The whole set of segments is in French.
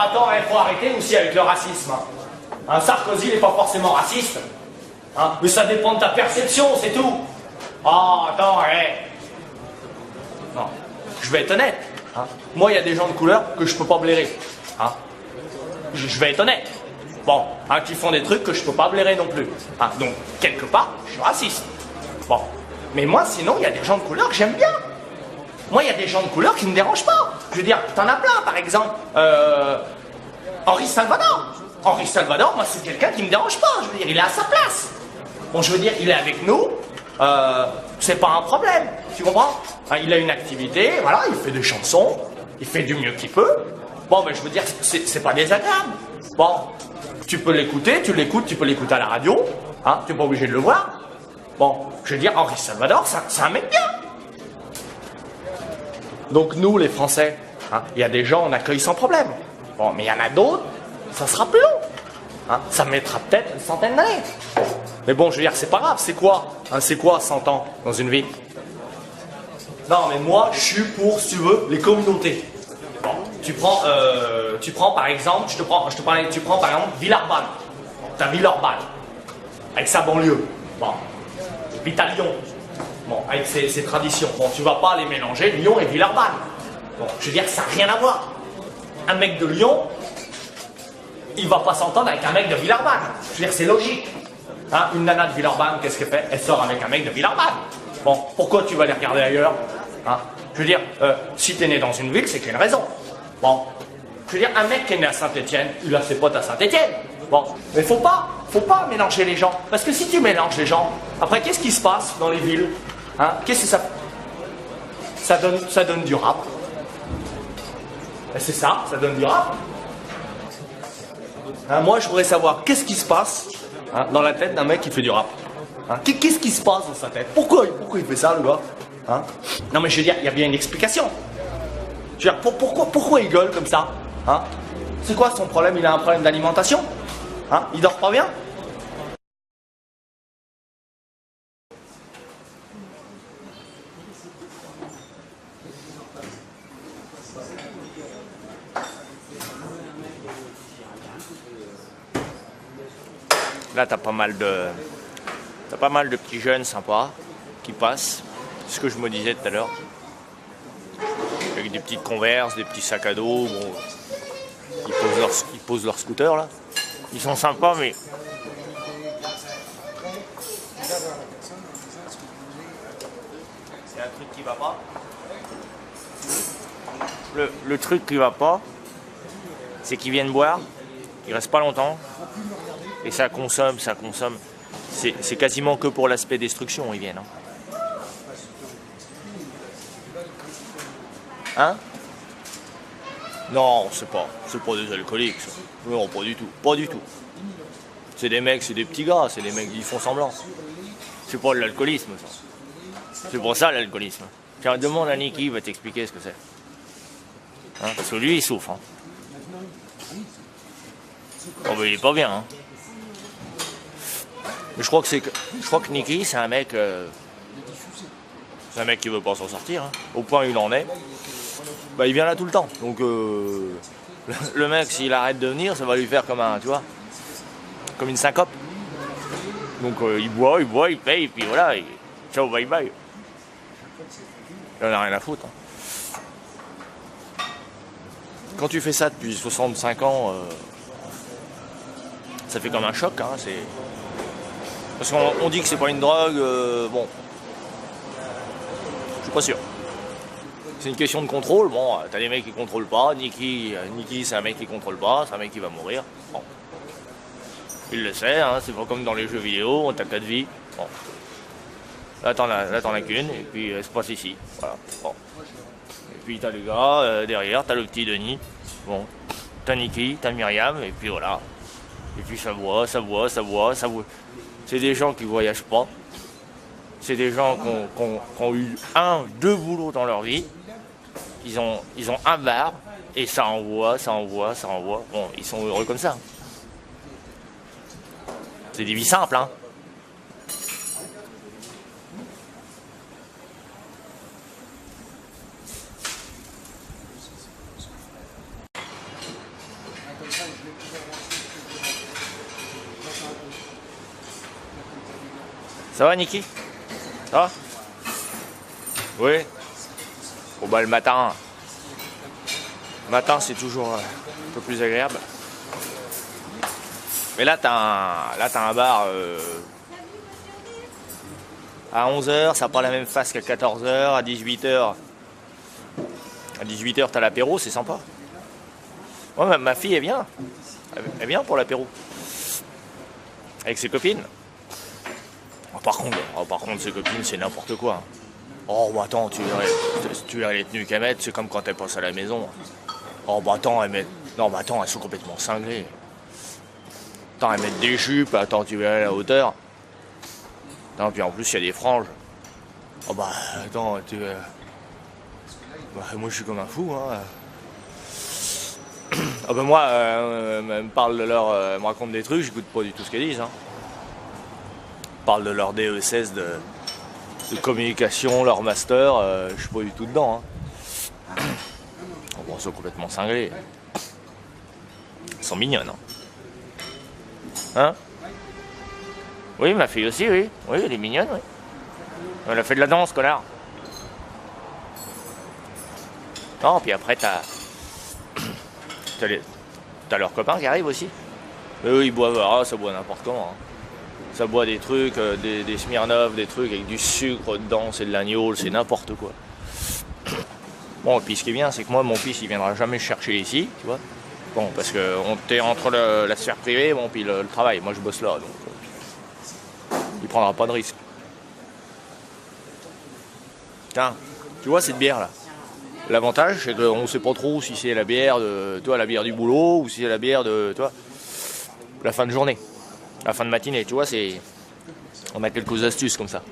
attends, il faut arrêter aussi avec le racisme. Hein, Sarkozy n'est pas forcément raciste. Hein, mais ça dépend de ta perception, c'est tout. Oh, attends, Non, je vais être honnête. Hein. Moi, il y a des gens de couleur que je peux pas blairer. Hein. Je vais être honnête. Bon, hein, qui font des trucs que je peux pas blairer non plus. Hein. Donc, quelque part, je suis raciste. Bon. Mais moi, sinon, il y a des gens de couleur que j'aime bien. Moi, il y a des gens de couleur qui ne me dérangent pas. Je veux dire, t'en as plein, par exemple. Henri Salvador. Henri Salvador, moi, c'est quelqu'un qui me dérange pas. Je veux dire, il est à sa place. Bon, je veux dire, il est avec nous. C'est pas un problème. Tu comprends? Hein, il a une activité, voilà, il fait des chansons. Il fait du mieux qu'il peut. Bon, mais je veux dire, c'est pas désagréable. Bon, tu peux l'écouter, tu peux l'écouter à la radio. Hein, tu n'es pas obligé de le voir. Bon, je veux dire, Henri Salvador, c'est un mec bien. Donc nous, les Français, hein, il y a des gens, on accueille sans problème. Bon, mais il y en a d'autres, ça sera plus long. Hein, ça mettra peut-être une centaine d'années. Mais bon, je veux dire, c'est pas grave, c'est quoi? Hein, c'est quoi 100 ans dans une vie? Non, mais moi, je suis pour, si tu veux, les communautés. Bon, tu prends par exemple, tu prends par exemple Villeurbanne. T'as Villeurbanne, avec sa banlieue. Bon, et puis t'as Lyon. Bon, avec ses traditions. Bon, tu vas pas les mélanger, Lyon et Villeurbanne. Bon, je veux dire, ça n'a rien à voir. Un mec de Lyon, il va pas s'entendre avec un mec de Villeurbanne. Je veux dire, c'est logique. Hein, une nana de Villeurbanne, qu'est-ce qu'elle fait? Elle sort avec un mec de Villeurbanne. Bon, pourquoi tu vas les regarder ailleurs? Hein, je veux dire, si t'es né dans une ville, c'est qu'il y a une raison. Bon, je veux dire, un mec qui est né à Saint-Étienne, il a ses potes à Saint-Étienne. Bon, mais faut pas mélanger les gens. Parce que si tu mélanges les gens, après, qu'est-ce qui se passe dans les villes? Hein, qu'est-ce que ça donne du rap. C'est ça donne du rap. Hein, moi, je voudrais savoir qu'est-ce qui se passe dans la tête d'un mec qui fait du rap. Hein, qu'est-ce qui se passe dans sa tête? Pourquoi il fait ça, le gars? Hein, non, mais je veux dire, il y a bien une explication. Je veux dire, pourquoi il gueule comme ça? Hein, c'est quoi son problème? Il a un problème d'alimentation? Hein, il dort pas bien? Là, t'as pas mal de petits jeunes sympas qui passent. C'est ce que je me disais tout à l'heure. Avec des petites converses, des petits sacs à dos. Bon, ils posent leur scooter là. Ils sont sympas, mais c'est un truc qui va pas. Le truc qui va pas, c'est qu'ils viennent boire, ils restent pas longtemps. Et ça consomme. C'est quasiment que pour l'aspect destruction, ils viennent. Hein? Non, c'est pas des alcooliques, ça. Non, pas du tout. C'est des mecs, c'est des petits gars, c'est des mecs qui font semblant. C'est pas de l'alcoolisme, ça. C'est pour ça l'alcoolisme. Tiens, demande à Niki, il va t'expliquer ce que c'est. Hein? Parce que lui, il souffre. Hein. Oh, mais il est pas bien, hein. Mais je crois que Niki, c'est un mec qui veut pas s'en sortir, hein. Au point où il en est. Bah, il vient là tout le temps. Donc le mec, s'il arrête de venir, ça va lui faire comme une syncope. Donc il boit, il paye, et puis voilà, ciao, bye bye. Il en a rien à foutre. Hein. Quand tu fais ça depuis 65 ans, ça fait comme un choc, hein. Parce qu'on dit que c'est pas une drogue, bon, je suis pas sûr. C'est une question de contrôle, bon, t'as des mecs qui contrôlent pas, Niki c'est un mec qui contrôle pas, c'est un mec qui va mourir, bon. Il le sait, hein, c'est pas comme dans les jeux vidéo, t'as 4 vies, bon. Là t'en as qu'une, et puis c'est passe ici, voilà, bon. Et puis t'as les gars, derrière, t'as le petit Denis, bon, t'as Niki, t'as Myriam, et puis voilà. Et puis ça boit. C'est des gens qui voyagent pas. C'est des gens qui ont eu 2 boulots dans leur vie. Ils ont un bar et ça envoie. Bon, ils sont heureux comme ça. C'est des vies simples, hein. Ça va, Niki? Ça va? Oui. Bon, bah, le matin. Le matin, c'est toujours un peu plus agréable. Mais là, t'as un bar à 11h, ça n'a pas la même face qu'à 14h, à 18h. À 18h, t'as l'apéro, c'est sympa. Ouais, ma fille, elle vient. Elle vient pour l'apéro. Avec ses copines. Oh, par contre, ses copines, c'est n'importe quoi. Oh, bah attends, tu verrais les tenues qu'elles mettent, c'est comme quand elles passent à la maison. Oh, bah attends, non, bah attends, elles sont complètement cinglées. Attends, elles mettent des jupes, attends, tu verrais la hauteur. Non, puis en plus, il y a des franges. Oh, bah attends, bah, moi, je suis comme un fou, hein. Ah bah moi, elles me parlent de leur... elles me racontent des trucs, j'écoute pas du tout ce qu'elles disent, hein. Elles parlent de leur DE16 de communication, leur master, je suis pas du tout dedans, hein. Oh, bon, elles sont complètement cinglées. Elles sont mignonnes, hein. Hein? Oui, ma fille aussi, oui. Oui, elle est mignonne, oui. Elle a fait de la danse, connard. Non, puis après, t'as leurs copains qui arrivent aussi. Eux, ils boivent, ça boit n'importe comment. Hein. Ça boit des trucs, des Smirnoff, des trucs avec du sucre dedans, c'est de l'agneau, c'est n'importe quoi. Bon, et puis ce qui est bien, c'est que moi, mon fils, il viendra jamais chercher ici, tu vois. Bon, parce que t'es entre la sphère privée, bon, puis le travail. Moi, je bosse là, donc il prendra pas de risque. Tiens, tu vois cette bière là. L'avantage, c'est qu'on ne sait pas trop si c'est la bière de, toi, la bière du boulot ou si c'est la bière de, toi, la fin de journée, la fin de matinée. Tu vois, on a quelques astuces comme ça.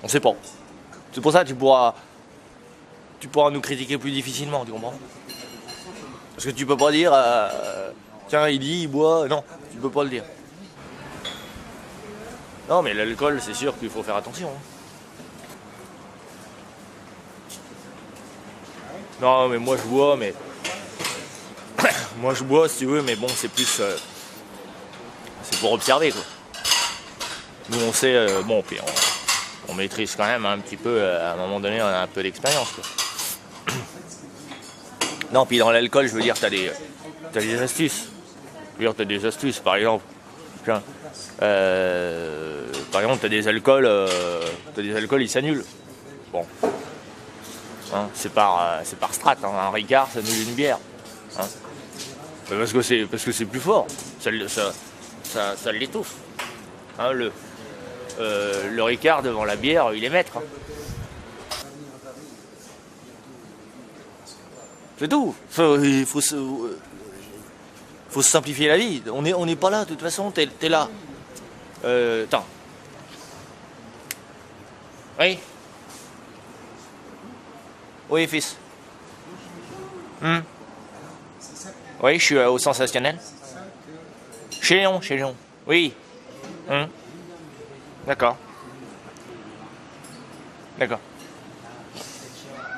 On sait pas. C'est pour ça que tu pourras nous critiquer plus difficilement, tu comprends? Parce que tu peux pas dire, tiens, il boit. Non, tu peux pas le dire. Non, mais l'alcool, c'est sûr qu'il faut faire attention. Hein. Non, mais moi je bois, mais... moi je bois si tu veux, mais bon, c'est plus... c'est pour observer, quoi. Nous, on sait... bon, puis on maîtrise quand même un petit peu, à un moment donné, on a un peu d'expérience, quoi. Non, puis dans l'alcool, je veux dire, t'as des astuces. Je veux dire, t'as des astuces, par exemple. Tiens, par exemple, t'as des alcools, ils s'annulent. Bon. Hein, c'est par strat, hein. Un Ricard, ça annule une bière. Hein. Parce que c'est plus fort. Ça l'étouffe. Hein, le Ricard devant la bière, il est maître. Hein. C'est tout. Il faut se simplifier la vie. On n'est pas là, de toute façon, t'es là. Attends. Oui. Oui, fils. Oui, je suis au Sensationnel. Chez Léon. Oui. D'accord.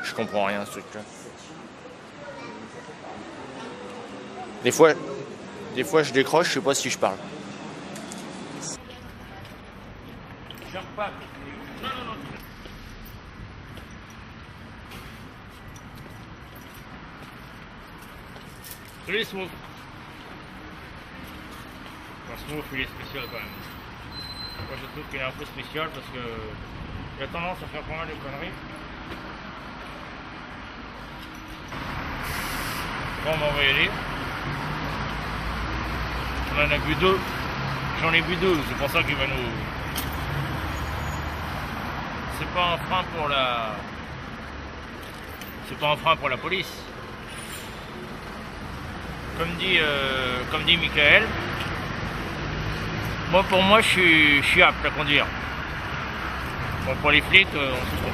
Je comprends rien, ce truc-là. Des fois, je décroche, je sais pas si je parle. Salut Smooth. Smooth, il est spécial quand même. Moi je trouve qu'il est un peu spécial parce que il a tendance à faire pas mal de conneries. Bon, on va y aller. On en a bu deux. J'en ai bu deux, c'est pour ça qu'il va nous... C'est pas un frein pour la... C'est pas un frein pour la police. Comme dit Michael, moi pour moi je suis apte à conduire. Bon, pour les flics, on se trouve.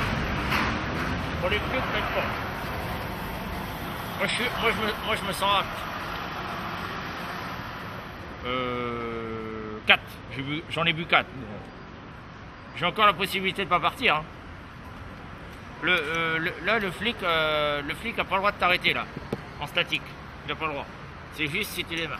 Pour les flics, peut-être pas. Moi je me sens apte. 4. J'en ai bu 4. J'ai encore la possibilité de pas partir. Hein. Là le flic a pas le droit de t'arrêter là, en statique. Il n'a pas le droit. C'est juste si tu les mains.